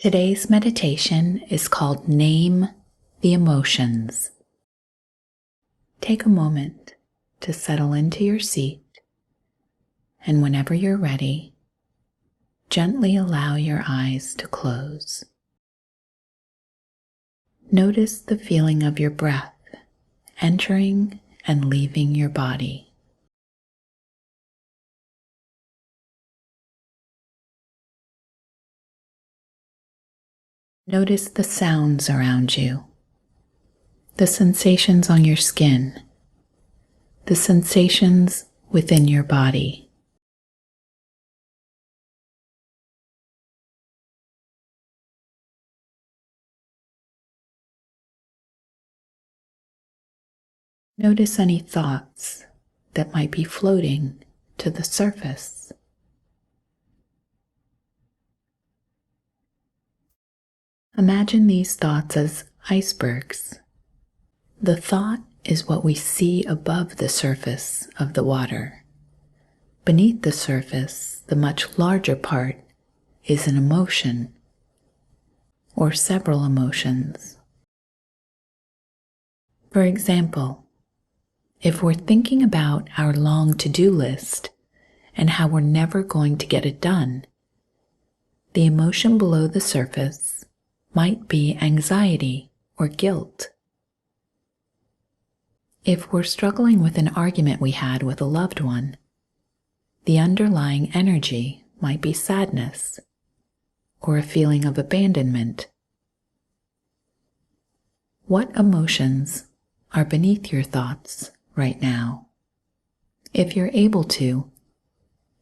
Today's meditation is called Name the Emotions. Take a moment to settle into your seat, and whenever you're ready, gently allow your eyes to close. Notice the feeling of your breath entering and leaving your body. Notice the sounds around you, the sensations on your skin, the sensations within your body. Notice any thoughts that might be floating to the surface. Imagine these thoughts as icebergs. The thought is what we see above the surface of the water. Beneath the surface, the much larger part is an emotion or several emotions. For example, if we're thinking about our long to-do list and how we're never going to get it done, the emotion below the surface might be anxiety or guilt. If we're struggling with an argument we had with a loved one, the underlying energy might be sadness or a feeling of abandonment. What emotions are beneath your thoughts right now? If you're able to,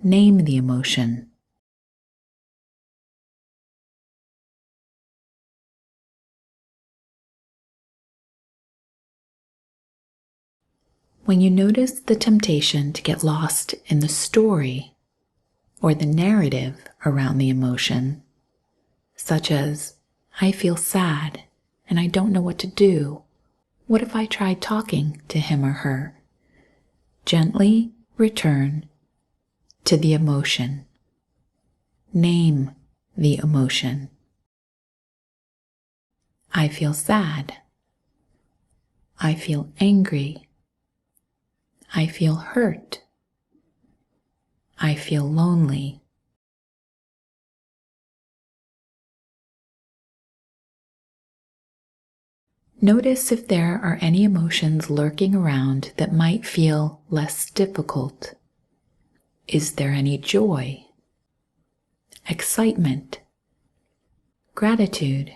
name the emotion. When you notice the temptation to get lost in the story or the narrative around the emotion, such as, I feel sad and I don't know what to do. What if I tried talking to him or her? Gently return to the emotion. Name the emotion. I feel sad. I feel angry. I feel hurt. I feel lonely. Notice if there are any emotions lurking around that might feel less difficult. Is there any joy, excitement, gratitude?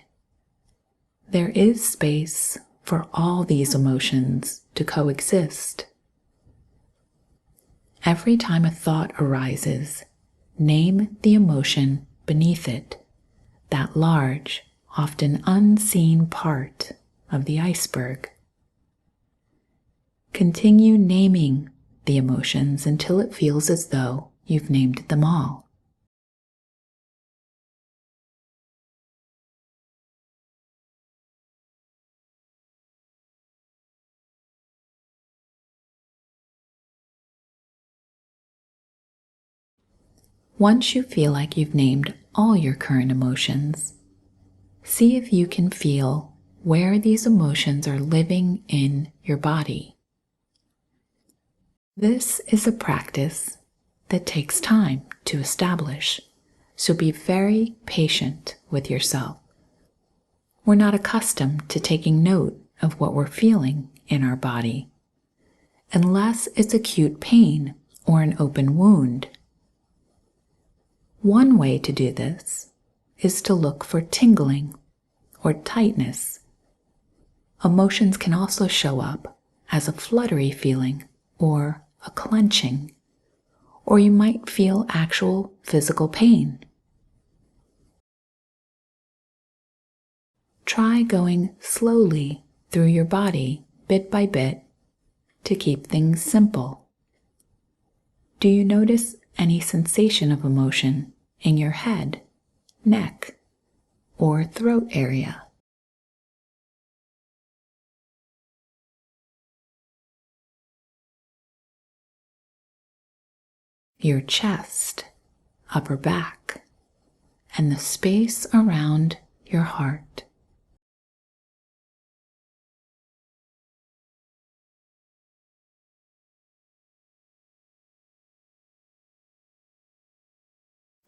There is space for all these emotions to coexist. Every time a thought arises, name the emotion beneath it, that large, often unseen part of the iceberg. Continue naming the emotions until it feels as though you've named them all. Once you feel like you've named all your current emotions, see if you can feel where these emotions are living in your body. This is a practice that takes time to establish, so be very patient with yourself. We're not accustomed to taking note of what we're feeling in our body, unless it's acute pain or an open wound. One way to do this is to look for tingling or tightness. Emotions can also show up as a fluttery feeling or a clenching, or you might feel actual physical pain. Try going slowly through your body bit by bit to keep things simple. Do you notice any sensation of emotion in your head, neck, or throat area? Your chest, upper back, and the space around your heart.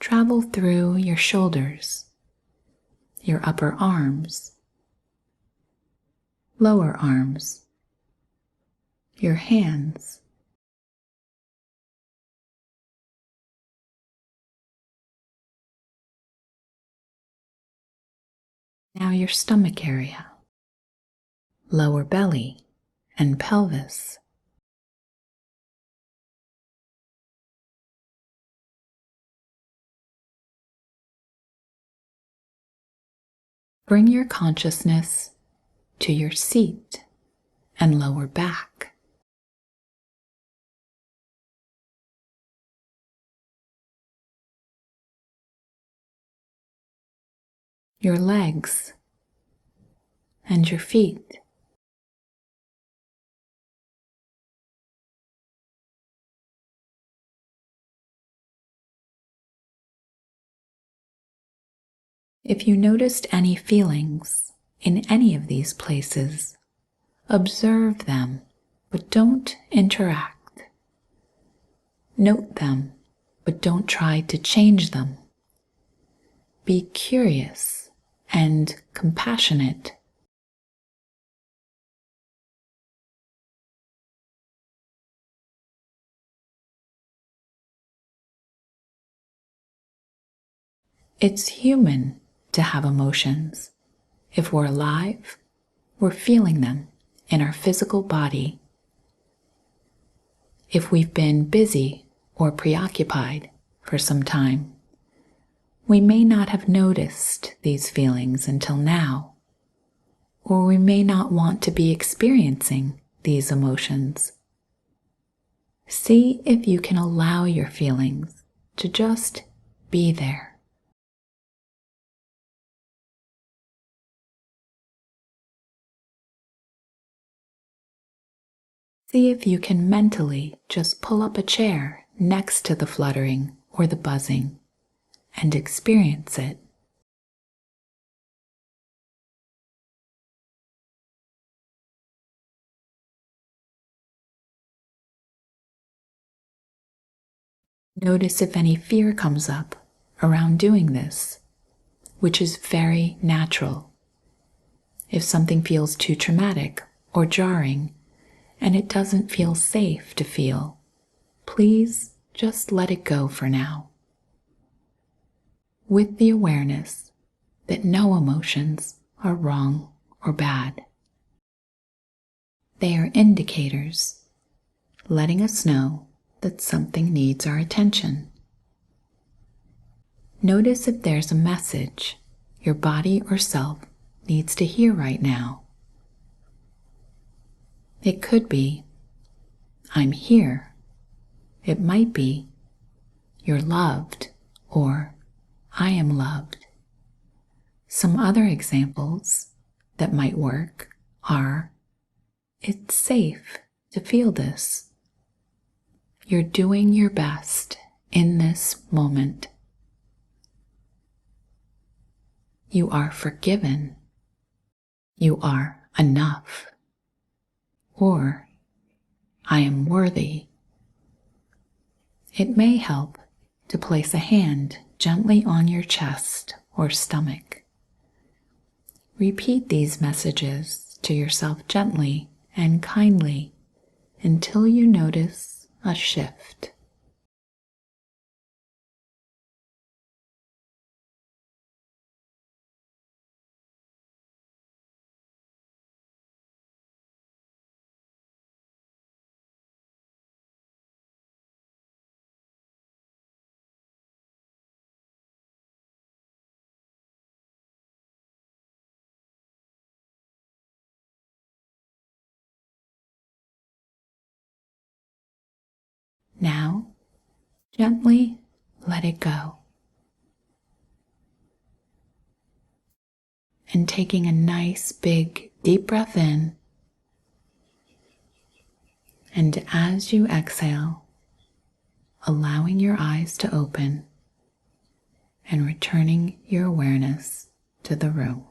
Travel through your shoulders, your upper arms, lower arms, your hands, now your stomach area, lower belly and pelvis. Bring your consciousness to your seat and lower back. Your legs and your feet. If you noticed any feelings in any of these places, observe them, but don't interact. Note them, but don't try to change them. Be curious and compassionate. It's human to have emotions. If we're alive, we're feeling them in our physical body. If we've been busy or preoccupied for some time, we may not have noticed these feelings until now, or we may not want to be experiencing these emotions. See if you can allow your feelings to just be there. See if you can mentally just pull up a chair next to the fluttering or the buzzing and experience it. Notice if any fear comes up around doing this, which is very natural. If something feels too traumatic or jarring and it doesn't feel safe to feel, please just let it go for now. With the awareness that no emotions are wrong or bad. They are indicators, letting us know that something needs our attention. Notice if there's a message your body or self needs to hear right now. It could be, I'm here. It might be, you're loved, or I am loved. Some other examples that might work are, it's safe to feel this. You're doing your best in this moment. You are forgiven. You are enough. Or, I am worthy. It may help to place a hand gently on your chest or stomach. Repeat these messages to yourself gently and kindly until you notice a shift. Now, gently let it go. And taking a nice big deep breath in, and as you exhale, allowing your eyes to open and returning your awareness to the room.